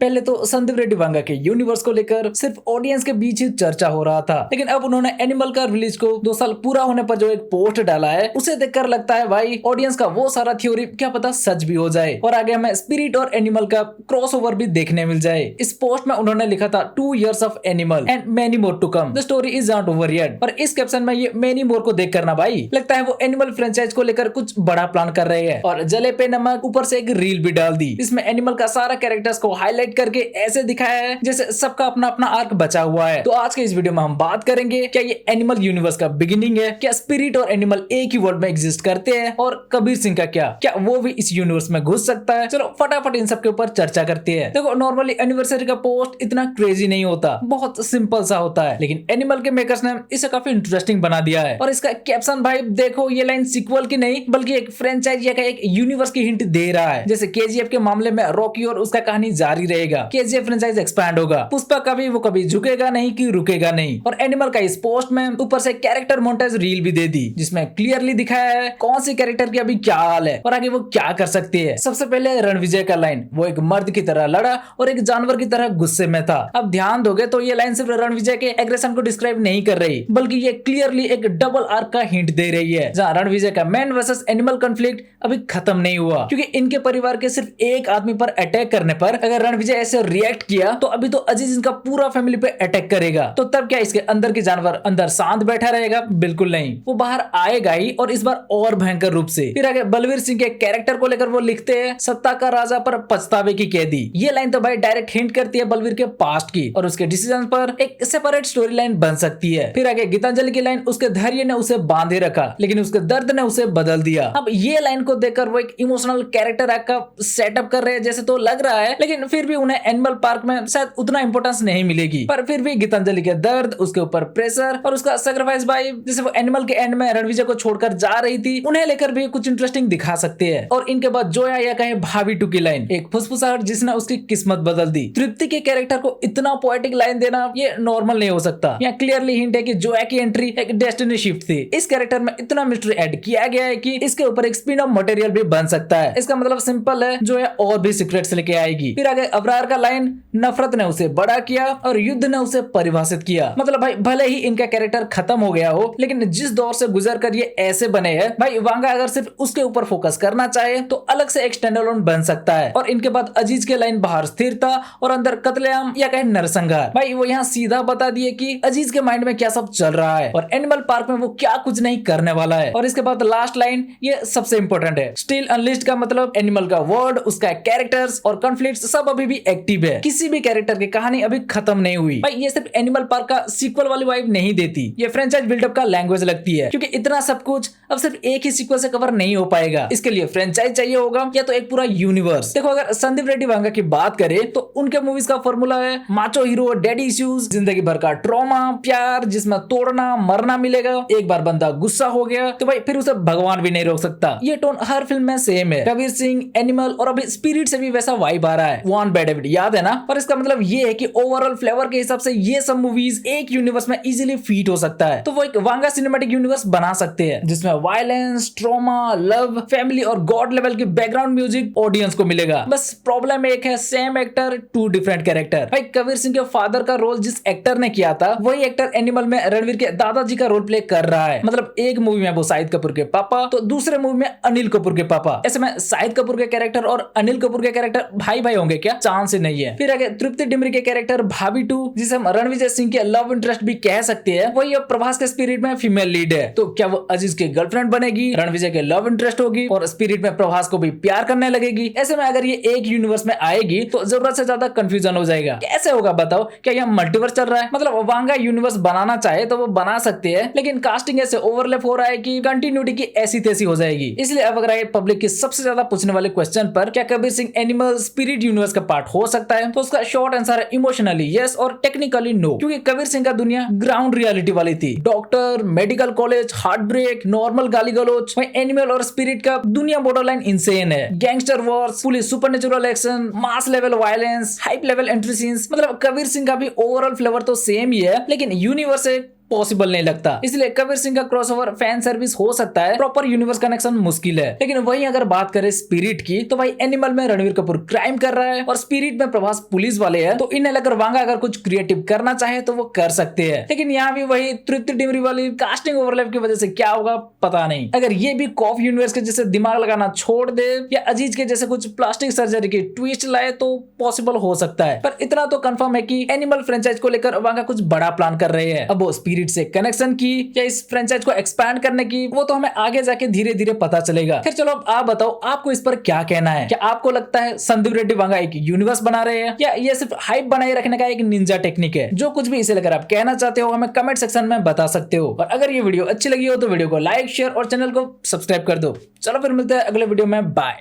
पहले तो संदीप रेड्डी वांगा के यूनिवर्स को लेकर सिर्फ ऑडियंस के बीच ही चर्चा हो रहा था, लेकिन अब उन्होंने एनिमल का रिलीज को 2 साल पूरा होने पर जो एक पोस्ट डाला है उसे देखकर लगता है भाई ऑडियंस का वो सारा थ्योरी क्या पता सच भी हो जाए और आगे हमें स्पिरिट और एनिमल का क्रॉसओवर भी देखने मिल जाए। इस पोस्ट में उन्होंने लिखा था 2 years of animal and many more to come, the story is not over yet. और इस कैप्शन में ये मेनी मोर को देख करना भाई लगता है वो एनिमल फ्रेंचाइज को लेकर कुछ बड़ा प्लान कर रहे हैं। और जले पे नमक ऊपर से एक रील भी डाल दी, इसमें एनिमल का सारा कैरेक्टर्स को हाईलाइट करके ऐसे दिखाया है जैसे सबका अपना अपना आर्क बचा हुआ है। तो आज के इस वीडियो में हम बात करेंगे क्या ये एनिमल यूनिवर्स का बिगिनिंग है, क्या स्पिरिट और एनिमल एक ही वर्ल्ड में एग्जिस्ट करते हैं, और कबीर सिंह का क्या वो भी इस यूनिवर्स में घुस सकता है। चलो फटाफट इन सब के ऊपर चर्चा करते हैं। देखो नॉर्मली एनिवर्सरी का पोस्ट इतना क्रेजी नहीं होता, बहुत सिंपल सा होता है, लेकिन एनिमल के मेकर्स ने इसे काफी इंटरेस्टिंग बना दिया है। और इसका कैप्शन भाई देखो, ये लाइन सीक्वल की नहीं बल्कि एक फ्रेंचाइज या एक यूनिवर्स की हिंट दे रहा है। जैसे केजीएफ के मामले में रॉकी और उसका कहानी जारी रहेगा, केजीएफ फ्रेंचाइज एक्सपैंड होगा, पुष्पा का भी वो कभी झुकेगा नहीं कि रुकेगा नहीं। और एनिमल का इस पोस्ट में ऊपर से कैरेक्टर मोन्टेज रील भी दे दी जिसमें क्लियरली दिखाया है कौन सी कैरेक्टर की अभी क्या हाल है और आगे वो क्या कर सकती है। सबसे पहले रणविजय का लाइन, वो एक मर्द की तरह लड़ा और एक जानवर की तरह गुस्से में था। अब ध्यान दोगे तो ये लाइन सिर्फ रणविजय के एग्रेशन को डिस्क्राइब नहीं कर रही बल्कि ये क्लियरली एक डबल आर्क का हिंट दे रही है, जहाँ रणविजय का मैन वर्सेस एनिमल कॉन्फ्लिक्ट अभी खत्म नहीं हुआ, क्योंकि इनके परिवार के सिर्फ एक आदमी पर अटैक करने पर अगर रणविजय ऐसे रिएक्ट किया तो अभी तो अजीज इनका पूरा फैमिली पे अटैक करेगा। तो तब क्या इसके अंदर की जानवर अंदर शांत बैठा रहेगा? बिल्कुल नहीं, वो बाहर आएगा ही और इस बार और भयंकर रूप से। फिर आगे बलवीर सिंह के कैरेक्टर को लेकर वो लिखते हैं, सत्ता का राजा पर पछतावे की कैदी। ये लाइन तो भाई डायरेक्ट हिंट करती है बलवीर के पास्ट की और उसके डिसीजन पर एक सेपरेट स्टोरी लाइन बन सकती है। फिर आगे गीतांजलि की लाइन, उसके धैर्य ने उसे बांधे रखा लेकिन उसके दर्द ने उसे बदल दिया। अब ये लाइन को देखकर वो एक इमोशनल कैरेक्टर का सेटअप कर रहे हैं जैसे तो लग रहा है, लेकिन फिर भी उन्हें एनिमल पार्क में शायद उतना इंपॉर्टेंस नहीं मिलेगी। पर फिर भी गीतांजलि के दर्द, उसके ऊपर प्रेशर और उसका सैक्रिफाइस भाई, जैसे वो एनिमल के एंड में रणविजय को छोड़कर जा रही थी, उन्हें लेकर भी कुछ इंटरेस्टिंग दिखा सकते हैं। और इनके बाद जोया या कहे भाभी टू की लाइन, एक फुसफुसाहट जिसने उसकी किस्मत बदल दी। तृप्ति के कैरेक्टर को इतना पोएटिक लाइन देना ये नॉर्मल नहीं हो सकता। यहाँ क्लियरली हिंट है कि जोया की एंट्री एक डेस्टिनी शिफ्ट थी। इस कैरेक्टर में इतना मिस्ट्री ऐड किया गया है कि इसके ऊपर एक स्पिन ऑफ मटेरियल भी बन सकता है। इसका मतलब सिंपल है, जोया और भी सीक्रेट्स लेके आएगी। फिर आगे अबरार का लाइन, नफरत ने उसे बड़ा किया और युद्ध ने उसे परिभाषित किया। मतलब भाई भले ही इनका कैरेक्टर खत्म हो गया हो, लेकिन जिस दौर से गुजर कर ये ऐसे बने हैं भाई, वांगा अगर सिर्फ उसके ऊपर फोकस करना चाहे तो अलग से एक स्टैंडअलोन बन सकता है। और इनके बाद अजीज के लाइन, बाहर स्थिरता और अंदर कत्लेआम या कहे नरसंहार। भाई वो यहाँ सीधा बता दिए कि अजीज के माइंड में क्या सब चल रहा है और एनिमल पार्क में वो क्या कुछ नहीं करने वाला है। और इसके बाद लास्ट लाइन, ये सबसे इंपॉर्टेंट है, स्टिल अनलिस्टेड का मतलब एनिमल का वर्ल्ड, उसका कैरेक्टर्स और कॉन्फ्लिक्ट सब अभी भी एक्टिव है। किसी भी कैरेक्टर की कहानी अभी खत्म नहीं हुई। भाई ये सिर्फ एनिमल पार्क का सीक्वल वाली वाइब नहीं देती, ये फ्रेंचाइज बिल्डअप का लैंग्वेज लगती है, क्योंकि इतना सब कुछ अब सिर्फ एक ही सीक्वल से कवर नहीं हो पाएगा। इसके लिए फ्रेंचाइज चाहिए होगा या तो एक पूरा यूनिवर्स। देखो अगर संदीप रेड्डी वांगा की बात करें तो उनके मूवीज का फॉर्मूला है माचो हीरो, डैडी इश्यूज, जिंदगी भर का ट्रॉमा, प्यार जिसमें तोड़ना मरना मिलेगा। एक बार बंदा गुस्सा हो गया तो भाई फिर उसे भगवान भी नहीं रोक सकता। ये टोन हर फिल्म में सेम है। कबीर सिंह, एनिमल और अभी स्पिरिट से भी वैसा वाइब आ रहा है। वन बैड हैबिट याद है ना? और इसका मतलब ये है कि ओवरऑल फ्लेवर के हिसाब से ये सब मूवीज एक यूनिवर्स में इजीली फिट हो सकता है। तो वो एक वांगा सिनेमैटिक यूनिवर्स बना सकते हैं जिसमें वायलेंस, ट्रॉमा, लव, फैमिली और गॉड लेवल की बैकग्राउंड म्यूजिक ऑडियंस को मिलेगा। बस प्रॉब्लम एक है, सेम एक्टर 2 डिफरेंट कैरेक्टर। भाई कबीर सिंह के फादर का रोल जिस एक्टर ने किया था वही एक्टर एनिमल में रणवीर के दादाजी का रोल प्ले कर रहा है। मतलब एक मूवी में वो शाहिद कपूर के पापा तो दूसरे मूवी में अनिल कपूर के पापा। ऐसे में शाहिद कपूर के कैरेक्टर और अनिल कपूर के कैरेक्टर भाई भाई होंगे क्या? चांस ही नहीं है। फिर आगे तृप्ति डिमरी के कैरेक्टर भाभी टू, जिसे हम रणविजय सिंह के लव इंटरेस्ट भी कह सकते हैं, वही अब प्रभास के स्पिरिट में फीमेल लीड है। तो क्या वो अजीज के गर्लफ्रेंड बनेगी, रणविजय के लव इंटरेस्ट होगी और स्पिरिट में प्रभास को भी प्यार करने लगेगी? ऐसे में अगर ये एक यूनिवर्स में आएगी तो जरूरत से ज्यादा कंफ्यूजन हो जाएगा। कैसे होगा बताओ? क्या यहाँ मल्टीवर्स चल रहा है? मतलब वांगा यूनिवर्स बनाना चाहे तो वो बना सकते हैं, लेकिन कास्टिंग ऐसे ओवरलैप हो रहा है कि कंटिन्यूटी की ऐसी तैसी हो जाएगी। इसलिए अब अगर पब्लिक की सबसे ज्यादा पूछने वाले क्वेश्चन पर क्या Kabir Singh animal spirit universe का पार्ट हो सकता है, तो उसका शॉर्ट आंसर है इमोशनली यस और टेक्निकली नो। क्योंकि कबीर सिंह का दुनिया ग्राउंड रियलिटी वाली थी, doctor, medical college, heartbreak, normal गाली गलोच। एनिमल और स्पिरिट का दुनिया बॉर्डरलाइन इंसेन है, gangster wars, police supernatural action, mass level violence, hype level entry scenes. मतलब कबीर सिंह का भी ओवरऑल फ्लेवर तो सेम ही है, लेकिन यूनिवर्स पॉसिबल नहीं लगता। इसलिए कबीर सिंह का क्रॉसओवर फैन सर्विस हो सकता है, प्रॉपर यूनिवर्स कनेक्शन मुश्किल है। लेकिन वहीं अगर बात करें स्पिरिट की, तो भाई एनिमल में रणवीर कपूर क्राइम कर रहा है और स्पिरिट में प्रभास पुलिस वाले हैं, तो इन्हें लेकर वांगा अगर कुछ क्रिएटिव करना चाहे तो वो कर सकते हैं। लेकिन यहाँ भी वही तृप्ति डिमरी वाली कास्टिंग ओवरलैप की वजह से क्या होगा पता नहीं। अगर ये भी कॉफ यूनिवर्स के जैसे दिमाग लगाना छोड़ दे या अजीज के जैसे कुछ प्लास्टिक सर्जरी की ट्विस्ट लाए तो पॉसिबल हो सकता है। पर इतना तो कंफर्म है कि एनिमल फ्रेंचाइज को लेकर वांगा कुछ बड़ा प्लान कर रहे हैं। अब वो स्पिरिट से कनेक्शन की या इस फ्रेंचाइज को एक्सपैंड करने की, वो तो हमें आगे जाके धीरे धीरे पता चलेगा। फिर चलो अब आप बताओ, आपको इस पर क्या कहना है? क्या आपको लगता है संदीप रेड्डी वांगा एक यूनिवर्स बना रहे हैं या ये सिर्फ हाइप बनाए रखने का एक निंजा टेक्निक है? जो कुछ भी इसे लेकर आप कहना चाहते हो हमें कमेंट सेक्शन में बता सकते हो। और अगर ये वीडियो अच्छी लगी हो तो वीडियो को लाइक, शेयर और चैनल को सब्सक्राइब कर दो। चलो फिर मिलते हैं अगले वीडियो में, बाय।